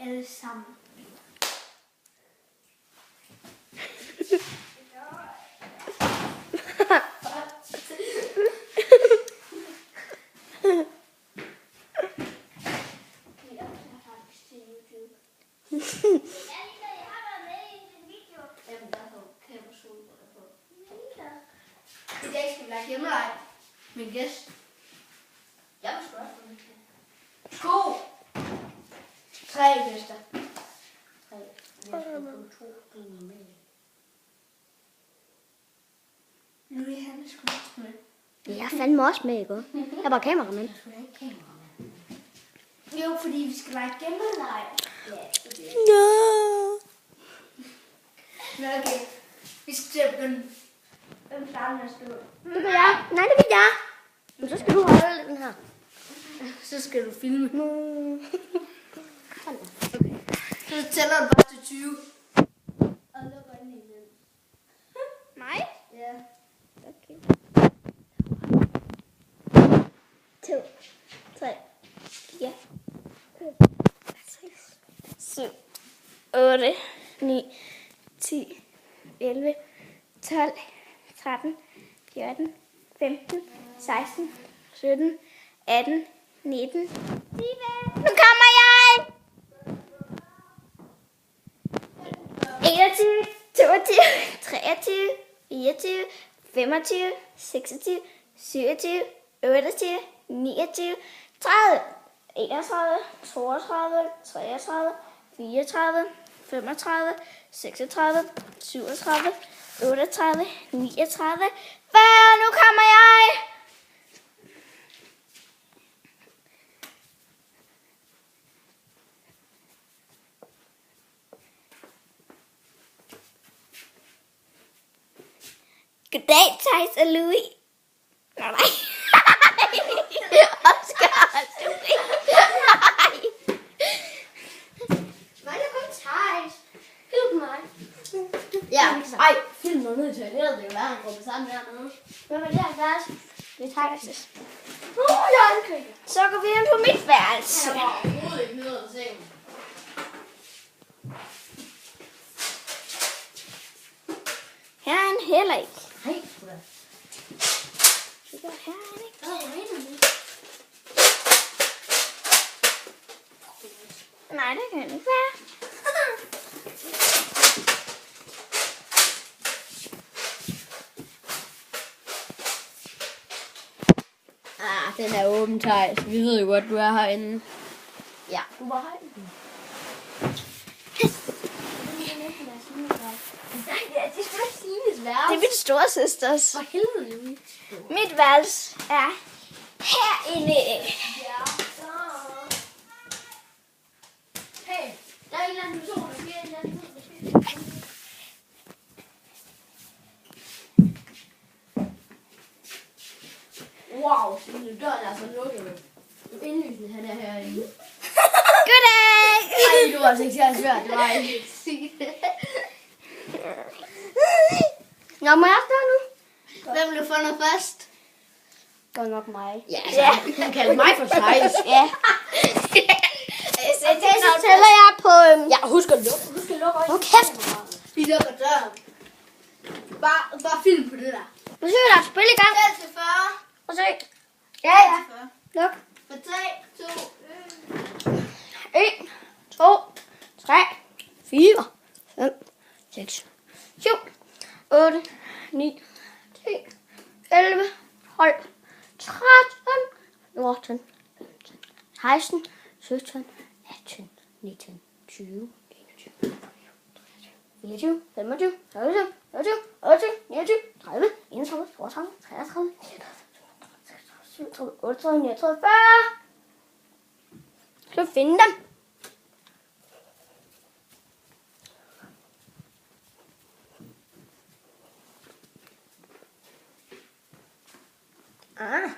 alle sammen. I dag skal vi lege hjemmeleg med en gæst. Jeg vil spørge for det. 2. 3 gæster. 3. Jeg skal kun 2. Nu er han sgu også med. Jeg er fandme også med, ikke? Jeg er bare kameramand. Jeg skulle have kameramand. Jo, fordi vi skal lege hjemmeleg. Ja, det er det. No. Men okay. Vi skal til at begynde. Hvem starter med at skrive? Det vil jeg. Nej, det vil jeg. Men så skal du holde den her. Så skal du filme. Sådan. Så tæller du bare til 20. Og lukker øjnene igen. Mig? Ja. Okay. 2, 3, 4, 6, 7, 8, 9, 10, 11, 12, 13, 14, 15, 16, 17, 18, 19, 20. Nu kommer jeg! 21, 22, 23, 24, 25, 26, 27, 28, 29, 30, 31, 32, 33, 34, 35, 36, 37, 38, 39, 40. Nu kommer jeg! Goddag, Thijs og Louis. Nej. Oscar og Louis. Nej, der kom Thijs. Film mig. Ja, ej, film noget ned i toilettet. Det er jo værre, han går på sammen dernede. Hvad var det her værelse? Det er Thijs'. Jeg angriber. Så går vi ind på mit værelse. Jeg var overhovedet ikke nede af sengen. Her er han heller ikke. Hej, sgu da. Det gør her er han ikke. Hvad er du med nu? Nej, det kan han ikke være. Den er åben, Thijs. Vi ved jo godt, du er herinde. Ja, du var herinde. Nej, det skulle da Stines værelse. Det er min storesøsters. For helvede, Louis. Mit værelse er herinde. Ja, så. Hey, der er en eller anden person, der siger en eller anden person. Wow, døren er så lukket. Indlysende, han er herinde. Goddag! Ej, du var altså ikke så svært. Det var ikke sige det. Nå, må jeg stå nu? Hvem blev fundet først? Det var nok mig. Ja, altså, han kaldte mig for Thijs. Ja. Okay, så tæller jeg på... Ja, husk at lukke. Husk at lukke øjnene. kæft. Vi lukker døren. Bare film på det der. Nu ser vi der et spil i gang. Tæl til 40. Og se. Ja. Luk. For 3, 2, 1, 2, 3, 4, 5, 6, 7, 8, 9, 10, 11, 12, 13, 14, 15, 16, 17, 18, 19, 20, 21, 24, 25, 26, 27, 28, 29, 30, 31, 32, 33, 37, 38, 39, 40. Så finde dem. Ah.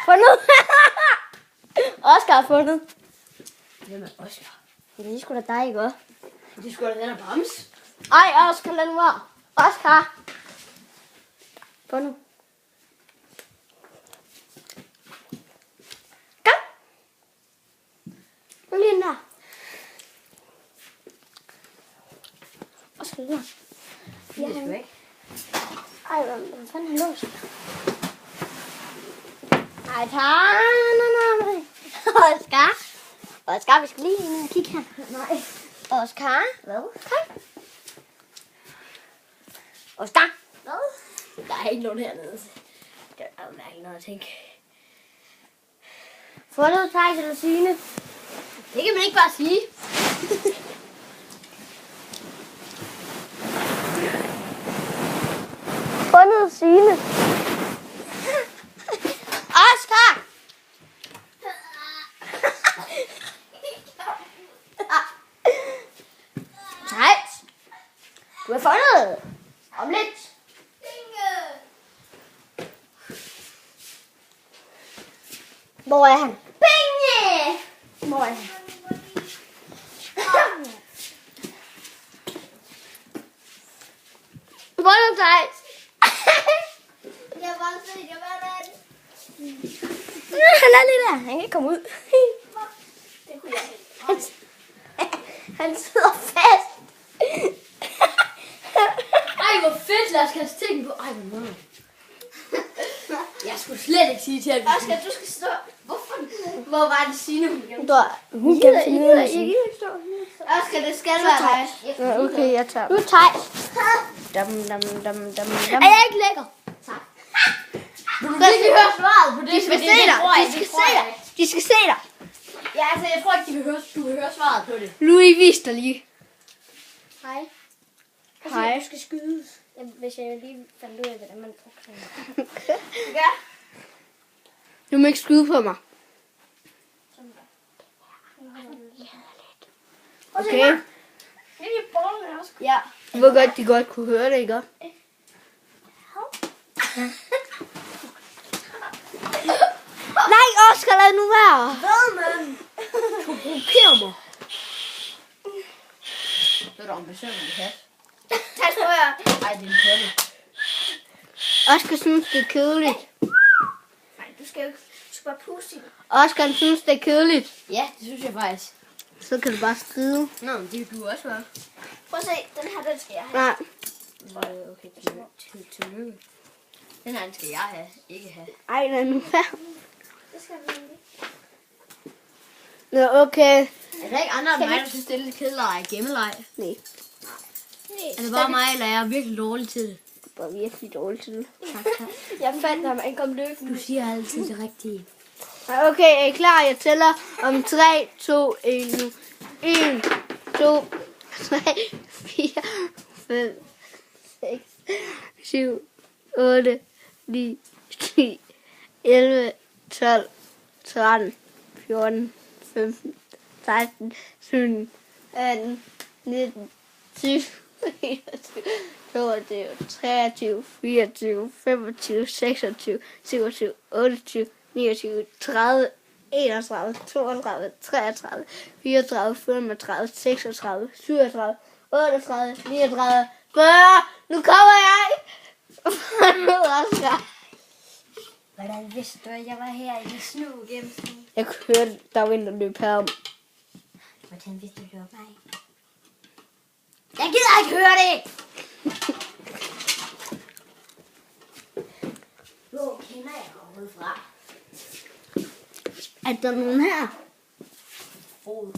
Fundet. Oscar har fundet. Hvem er Oscar? Det er sgu da dig, ikke også? Det skulle da den er Bams. Ej, Oscar, lad nu være. Oscar. Få nu. Kom. Nu lige den der. Og skal du Det skal væk. Ej, hvad fanden er låst? Ej, nej. Oscar, vi skal lige ind og kigge her. Nej. Oscar, hvad? Kom. Oscar. Hvad? Der er ikke nogen hernede. Det er mærkeligt noget at tænke. Fundet Thijs eller Signe? Det kan man ikke bare sige. Fundet Signe. Oscar! Thijs! Du har fundet. Om lidt. Hvor er han? Penge! Hvor er han? Fundet Thijs. Jeg var så jeg var der. Han er lige der. Han kan ikke komme ud. Det kunne jeg ikke. Han sidder fast. Ej, hvor fedt. Lad os kaste ting på. Ej, hvor meget. Jeg skulle slet ikke sige til at Oscar, du skal stå. Hvorfor? Hvor var det Signe, hun gjorde? Hun kan finde ud af Jeg gider ikke stå. Oscar, det skal være dig. Ja, okay, jeg tager. Nu Thijs. Dam. Er jeg ikke lækker? Tak. De skal høre svaret på det. De skal se dig. De skal se dig. Ja, altså, jeg tror ikke, du vil høre svaret på det. Louis, vis dig lige. Hej. Hej. Du skal skydes. Hvis jeg lige fandt ud af, hvordan man bruger Ja. Du må ikke skyde på mig. Okay. Det er bolden også. Ja. Hvor godt de godt kunne høre det, ikke? Nej, Oscar, lad nu være. Hvad, mand? Du provokerer mig. Det er da ambitiøst, kat. Tak for jer. Ej, det er en katte. Oscar synes, det er kedeligt. Nej, du skal bare puste i den. Oscar synes, det er kedeligt. Ja, det synes jeg faktisk. Så kan du bare skrive. Nå, men det kan du også være. Prøv at se, den her, den skal jeg have. Nej. Okay, tillykke. Den her, den skal jeg have, ikke have. Ej, lad nu være. Det skal vi ikke. Nå, okay. Er der ikke andre end mig, der synes, det er lidt kedeligt at gemmeleg? Nej. Er det bare mig, eller er jeg virkelig dårlig til det? Du er virkelig dårlig til det. Tak. Jeg fandt ham, han kom løbende. Du siger altid det rigtige. Okay, er I klar? Jeg tæller om 3, 2, 1 nu. 1, 2, 3, 4, 5, 6, 7, 8, 9, 10, 11, 12, 13, 14, 15, 16, 17, 18, 19, 20, 21, 22, 23, 24, 25, 26, 27, 28, 29, 30, 31, 32, 33, 34, 35, 36, 37, 38, 39, 40. Nu kommer jeg! Oscar. Hvordan vidste du, at jeg var her i det snu gennem? Jeg kunne høre, der var en, der løb herom. Hvordan vidste du, det var mig? Jeg gider ikke høre det! Hvor kender jeg overhovedet fra? Er der nogen her? Fod.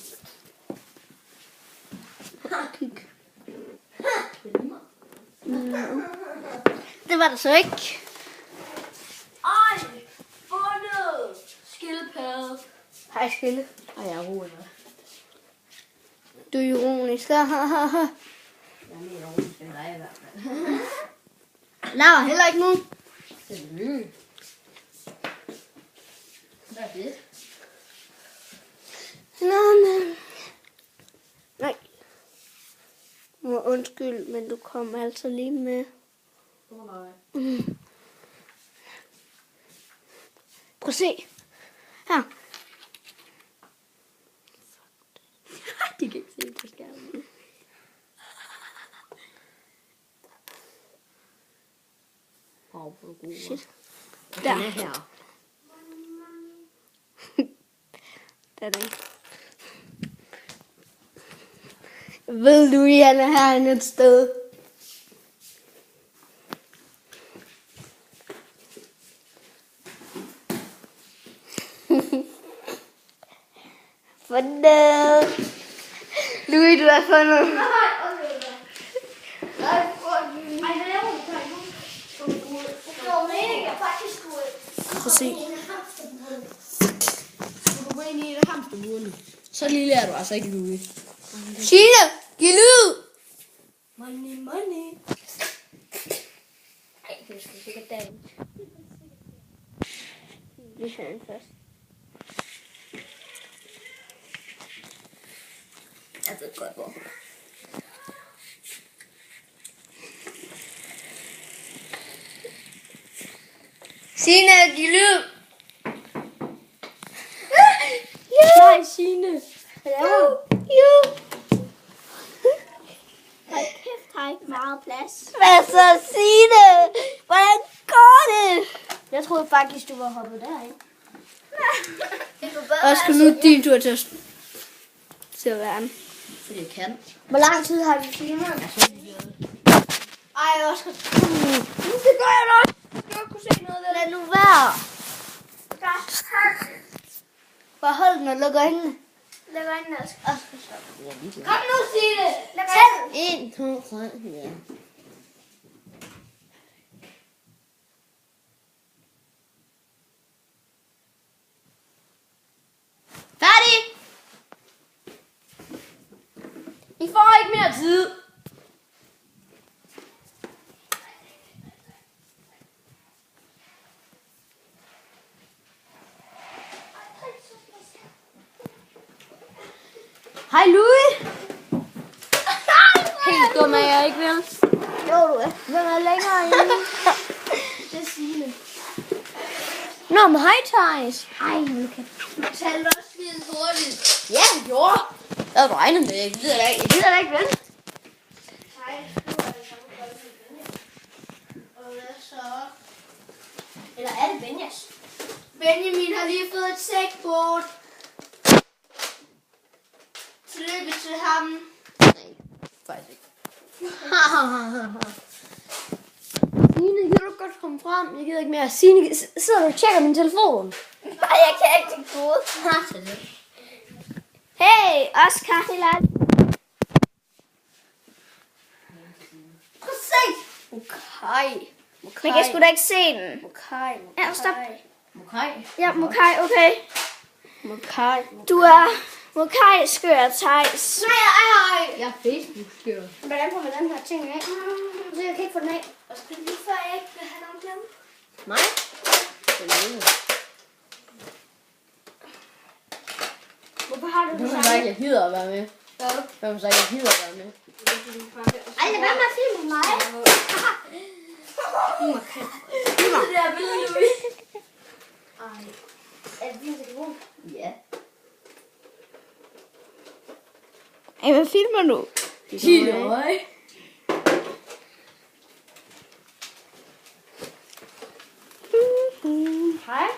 Kig. Det var der så ikke. Ej! Fundet! Skildpadde. Hej, Skille. Ej, jeg er rolig. Du er ironisk. Jeg er mere rolig end dig i hvert fald. Laver heller ikke nogen. Det er det. Hvad er det? Nå, men... Nej. Undskyld, men du kom altså lige med. Nej. Prøv at se. Her. De kan ikke se på skærmen. Wow, hvor er du god. Shit. Den Der. er her. Der er den. Ved du, han er herinde et sted? Fundet. Louis, du har fundet. Prøv at se. Skulle du gå ind i et af hamsterburene? Så lille er du altså ikke, Louis. Signe, giv lyd. Money. Ej, det skal sikkert dagen. Vi tager den først. Jeg ved godt, hvor. Signe, giv lyd. Nej, Signe. Hvad laver du? Jo. Hold kæft, har ikke meget plads. Hvad så, Signe? Hvordan går det? Jeg troede faktisk, du var hoppet derind. Oscar, nu er din tur til at være. Fordi jeg kan. Hvor lang tid har vi filmet? Ej, Oscar. Det gør jeg nok. Jeg kunne se noget af det. Lad nu være. Bare hold den og luk øjnene. Lad øjnene, Oscar. Kom nu, Signe. Lad øjnene. 1, 2, 3, ja. Færdig. I får ikke mere tid. Hej Louis. Helt dum er jeg ikke, vel? Jo, du er. Hvem er længere inde? Det er Signe. Nå, men hej Thijs. Ej, nu kan du tale også lidt hurtigt. Ja, jeg gjorde. Jeg havde regnet med det. Jeg gider da ikke. Jeg gider da ikke vente. Hej, du er det samme folkene. Og hvad så? Eller er det Benjas? Benjamin har lige fået et sækbord. Tillykke til ham. Nej, faktisk ikke. Signe, kan du godt komme frem? Jeg gider ikke mere. Signe, sidder du og tjekker min telefon? Nej, jeg kan ikke tænke på det. Hey, Oscar. Prøv at se. Mokai. Men jeg skulle da ikke se den. Mokai. Ja, stop. Mokai. Ja, Mokai, okay. Mokai. Du er Mokai skør, Thijs. Nej. Jeg er Facebook-skør. Hvordan får man den her ting af? Så jeg kan ikke få den af. Og så lige før jeg ikke vil have nogen glemme. Mig? Hvorfor har du Hvem det har sagt, samme? jeg gider at være med? Hvad? Hvem har sagt, jeg gider at være med? Ej, lad være med at filme mig. Det der billede, Louis. Ej. Er det din telefon? Ja. Ej, hvad filmer du? Hilløj. Hej.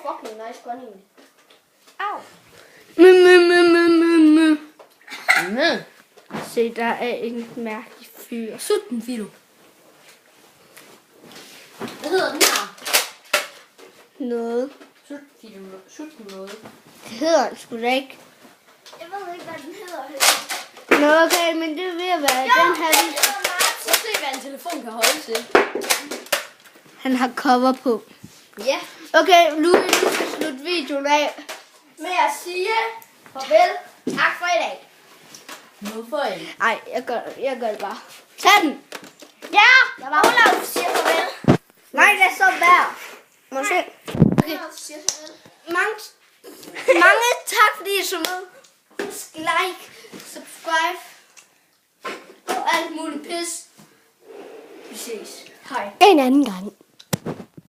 Fucking nice gun egentlig. Au. Men. Se, der er en mærkelig fyr. Sut den, Fido. Hvad hedder den her? Noget. Sut, Fido. Sut den noget. Det hedder den sgu da ikke. Jeg ved ikke, hvad den hedder. Nå, okay, men det er ved at være den her. Så se, hvad en telefon kan holde til. Han har cover på. Ja. Okay, Louis, du skal slutte videoen af Med at sige farvel. Tak for i dag. Hvorfor ikke? Nej, jeg gør det bare. Tag den! Ja, Olaf siger farvel. Nej, lad så være. Må se. Okay. Olaf siger farvel. Mange tak, fordi I så med. Husk like, subscribe og alt muligt pis. Vi ses. Hej. En anden gang.